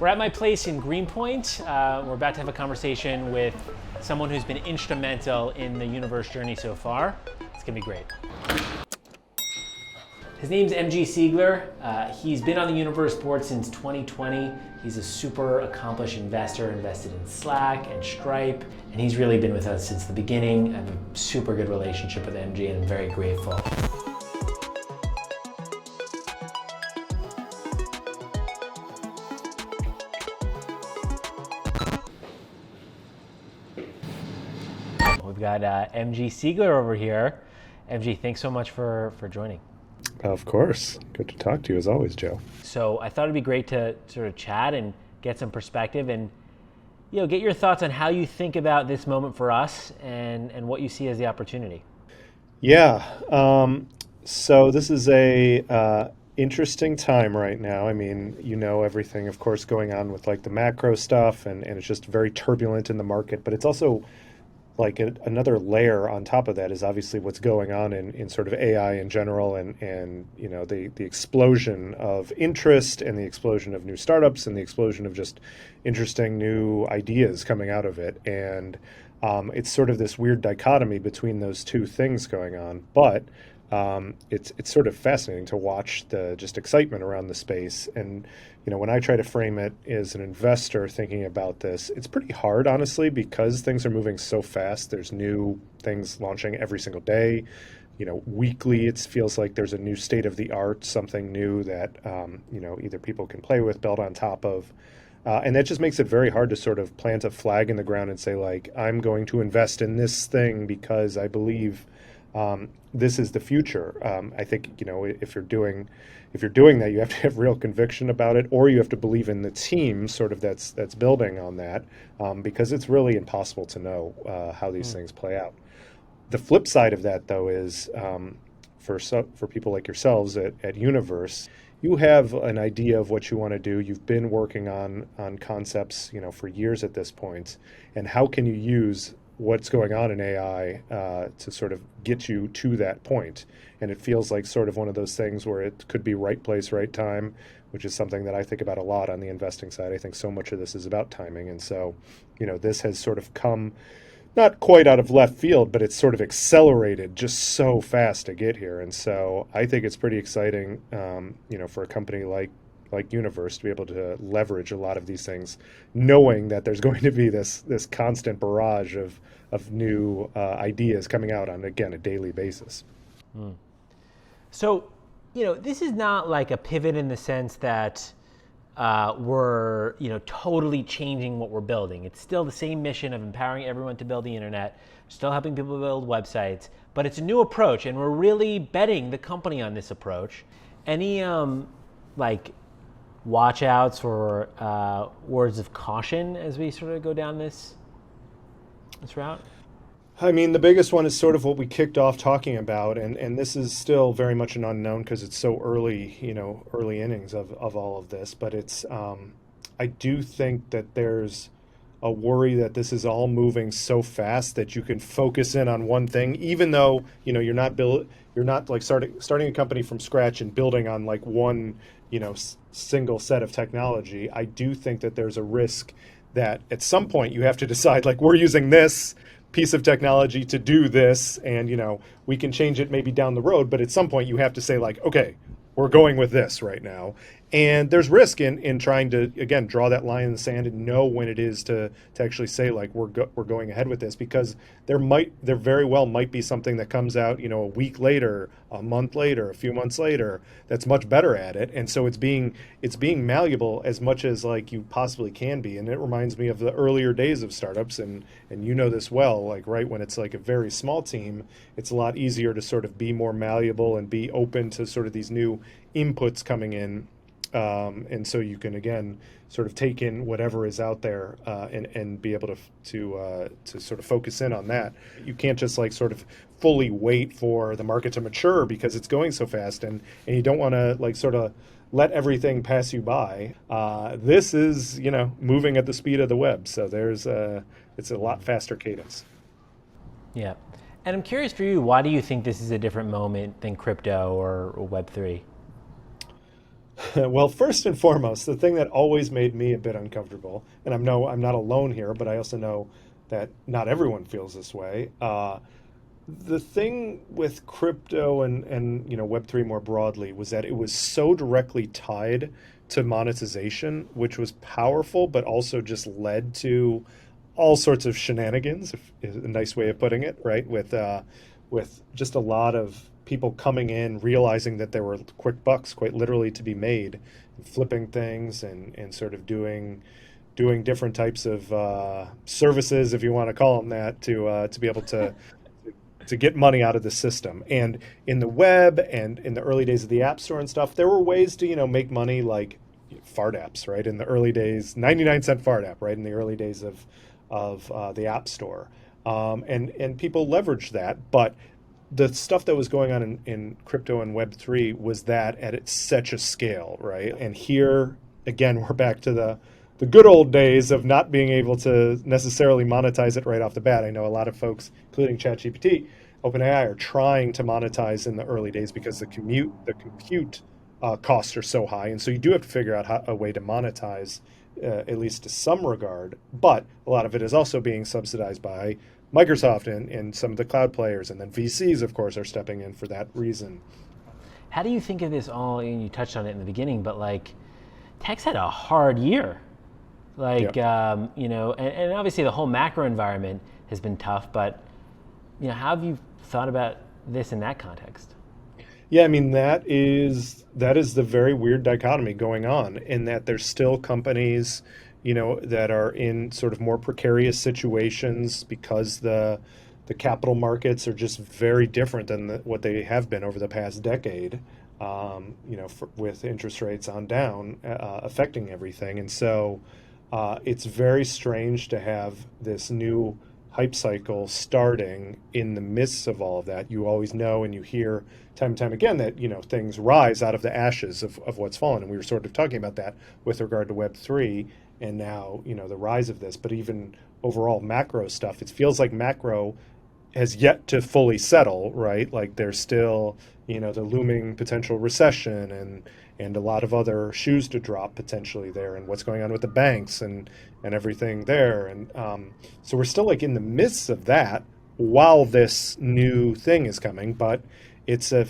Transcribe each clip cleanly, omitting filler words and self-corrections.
We're at my place in Greenpoint. We're about to have a conversation with someone who's been instrumental in the Universe journey so far. It's gonna be great. His name's MG Siegler. He's been on the Universe board since 2020. He's a super accomplished investor, invested in Slack and Stripe, and he's really been with us since the beginning. I have a super good relationship with MG and I'm very grateful. We've got MG Siegler over here. MG, thanks so much for joining. Of course. Good to talk to you as always, Joe. So I thought it'd be great to sort of chat and get some perspective and get your thoughts on how you think about this moment for us and what you see as the opportunity. Yeah. So this is a interesting time right now. I mean, everything, of course, going on with like the macro stuff and it's just very turbulent in the market, but it's also like another layer on top of that is obviously what's going on in sort of AI in general and the explosion of interest and the explosion of new startups and the explosion of just interesting new ideas coming out of it. And it's sort of this weird dichotomy between those two things going on. But it's sort of fascinating to watch the just excitement around the space. And when I try to frame it as an investor thinking about this, it's pretty hard, honestly, because things are moving so fast. There's new things launching every single day. Weekly, it feels like there's a new state of the art, something new that either people can play with, build on top of. And that just makes it very hard to sort of plant a flag in the ground and say, like, I'm going to invest in this thing because I believe this is the future. I think, if you're doing that, you have to have real conviction about it, or you have to believe in the team sort of that's building on that, because it's really impossible to know how these things play out. The flip side of that, though, is for people like yourselves at Universe, you have an idea of what you want to do. You've been working on concepts, for years at this point, and how can you use what's going on in AI to sort of get you to that point. And it feels like sort of one of those things where it could be right place, right time, which is something that I think about a lot on the investing side. I think so much of this is about timing. And so, this has sort of come not quite out of left field, but it's sort of accelerated just so fast to get here. And so I think it's pretty exciting, for a company like Universe to be able to leverage a lot of these things, knowing that there's going to be this constant barrage of new ideas coming out on, again, a daily basis. So, this is not like a pivot in the sense that we're, totally changing what we're building. It's still the same mission of empowering everyone to build the internet, still helping people build websites, but it's a new approach, and we're really betting the company on this approach. Any, watch outs or words of caution as we sort of go down this route? I mean, the biggest one is sort of what we kicked off talking about, and this is still very much an unknown because it's so early, early innings of all of this. But it's, I do think that there's a worry that this is all moving so fast that you can focus in on one thing, even though you're not like starting a company from scratch and building on like one single set of technology. I do think that there's a risk that at some point you have to decide, like, we're using this piece of technology to do this, and we can change it maybe down the road, but at some point you have to say, like, okay, we're going with this right now. And there's risk in trying to, again, draw that line in the sand and know when it is to actually say, like, we're going ahead with this, because there very well might be something that comes out, a week later, a month later, a few months later, that's much better at it. And so it's being malleable as much as like you possibly can be. And it reminds me of the earlier days of startups, and this well, like, right, when it's like a very small team, it's a lot easier to sort of be more malleable and be open to sort of these new inputs coming in. And so you can, again, sort of take in whatever is out there and be able to sort of focus in on that. You can't just like sort of fully wait for the market to mature because it's going so fast, and you don't want to like sort of let everything pass you by. This is, moving at the speed of the web. So it's a lot faster cadence. Yeah. And I'm curious for you, why do you think this is a different moment than crypto or Web3? Well, first and foremost, the thing that always made me a bit uncomfortable, and I'm not alone here, but I also know that not everyone feels this way. The thing with crypto and Web3 more broadly was that it was so directly tied to monetization, which was powerful, but also just led to all sorts of shenanigans, if, is a nice way of putting it, right? With just a lot of people coming in, realizing that there were quick bucks, quite literally, to be made, flipping things and sort of doing different types of services, if you want to call them that, to be able to get money out of the system. And in the web and in the early days of the App Store and stuff, there were ways to, make money like fart apps, right? In the early days, 99-cent fart app, right? In the early days of the App Store. And people leveraged that. But the stuff that was going on in crypto and Web3 was that at such a scale, right? And here, again, we're back to the good old days of not being able to necessarily monetize it right off the bat. I know a lot of folks, including ChatGPT, OpenAI, are trying to monetize in the early days because the compute costs are so high, and so you do have to figure out a way to monetize, at least to some regard. But a lot of it is also being subsidized by Microsoft and some of the cloud players, and then VCs, of course, are stepping in for that reason. How do you think of this all? And you touched on it in the beginning, but like, tech's had a hard year. Like, Yeah. and obviously the whole macro environment has been tough, but, how have you thought about this in that context? Yeah, I mean that is the very weird dichotomy going on in that there's still companies, that are in sort of more precarious situations because the capital markets are just very different than what they have been over the past decade. With interest rates on down affecting everything, and so it's very strange to have this new hype cycle starting in the midst of all of that. You always know and you hear time and time again that things rise out of the ashes of what's fallen, and we were sort of talking about that with regard to Web3 and now the rise of this. But even overall macro stuff, it feels like macro has yet to fully settle, right? Like there's still the looming potential recession and a lot of other shoes to drop potentially there, and what's going on with the banks and everything there. And so we're still like in the midst of that while this new thing is coming. But it's a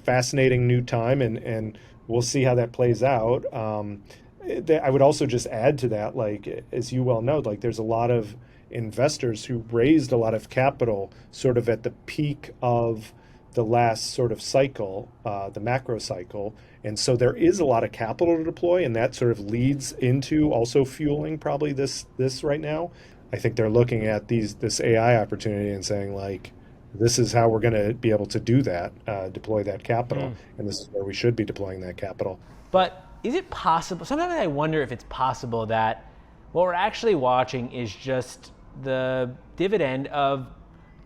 fascinating new time, and we'll see how that plays out. I would also just add to that, like as you well know, like there's a lot of investors who raised a lot of capital sort of at the peak of the last sort of cycle, the macro cycle. And so there is a lot of capital to deploy, and that sort of leads into also fueling probably this right now. I think they're looking at this AI opportunity and saying like, this is how we're going to be able to do that, deploy that capital, and this is where we should be deploying that capital. But is it possible? Sometimes I wonder if it's possible that what we're actually watching is just the dividend of,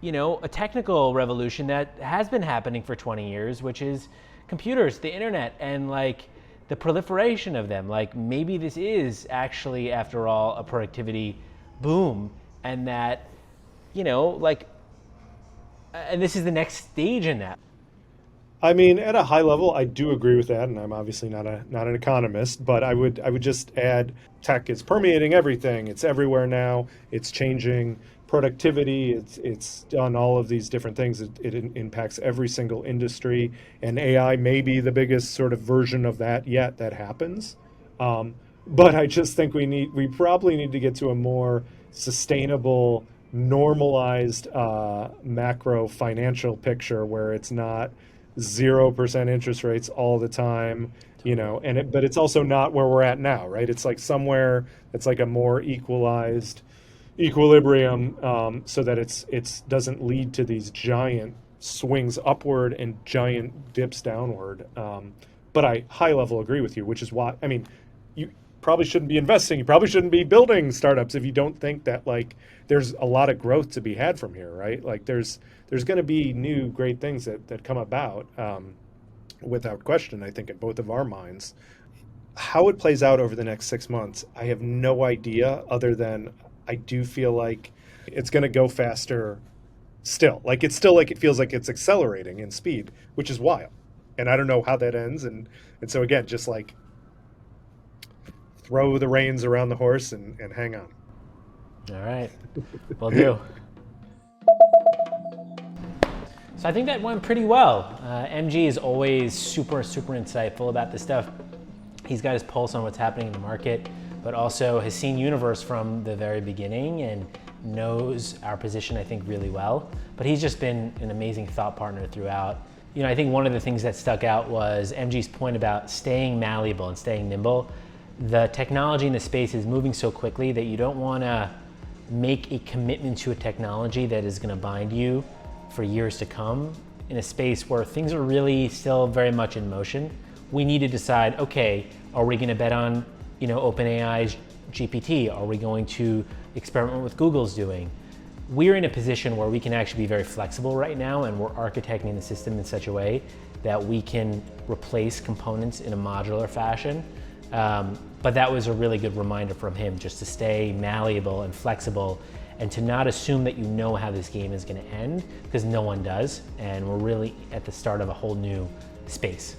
a technical revolution that has been happening for 20 years, which is computers, the internet, and like the proliferation of them. Like maybe this is actually, after all, a productivity boom, and that, and this is the next stage in that. I mean, at a high level, I do agree with that, and I'm obviously not an economist, but I would just add tech is permeating everything. It's everywhere now. It's changing productivity. It's done all of these different things. It impacts every single industry, and AI may be the biggest sort of version of that yet that happens. But I just think we probably need to get to a more sustainable, normalized macro financial picture where it's not 0% interest rates all the time, but it's also not where we're at now, right? It's like somewhere that's like a more equalized equilibrium, so that it's doesn't lead to these giant swings upward and giant dips downward. But I high level agree with you, which is why, I mean, you probably shouldn't be investing. You probably shouldn't be building startups if you don't think that like there's a lot of growth to be had from here, right? Like there's going to be new great things that come about, without question, I think, in both of our minds. How it plays out over the next 6 months, I have no idea, other than I do feel like it's going to go faster still. Like it's still like it feels like it's accelerating in speed, which is wild. and I don't know how that ends. And so again, just like throw the reins around the horse and hang on. All right, will do. So I think that went pretty well. MG is always super insightful about this stuff. He's got his pulse on what's happening in the market, but also has seen Universe from the very beginning and knows our position, I think, really well. But he's just been an amazing thought partner throughout. You know, I think one of the things that stuck out was MG's point about staying malleable and staying nimble. The technology in the space is moving so quickly that you don't want to make a commitment to a technology that is going to bind you for years to come in a space where things are really still very much in motion. We need to decide, okay, are we going to bet on, OpenAI's GPT? Are we going to experiment with Google's doing? We're in a position where we can actually be very flexible right now, and we're architecting the system in such a way that we can replace components in a modular fashion. But that was a really good reminder from him, just to stay malleable and flexible and to not assume that you know how this game is going to end, because no one does. And we're really at the start of a whole new space.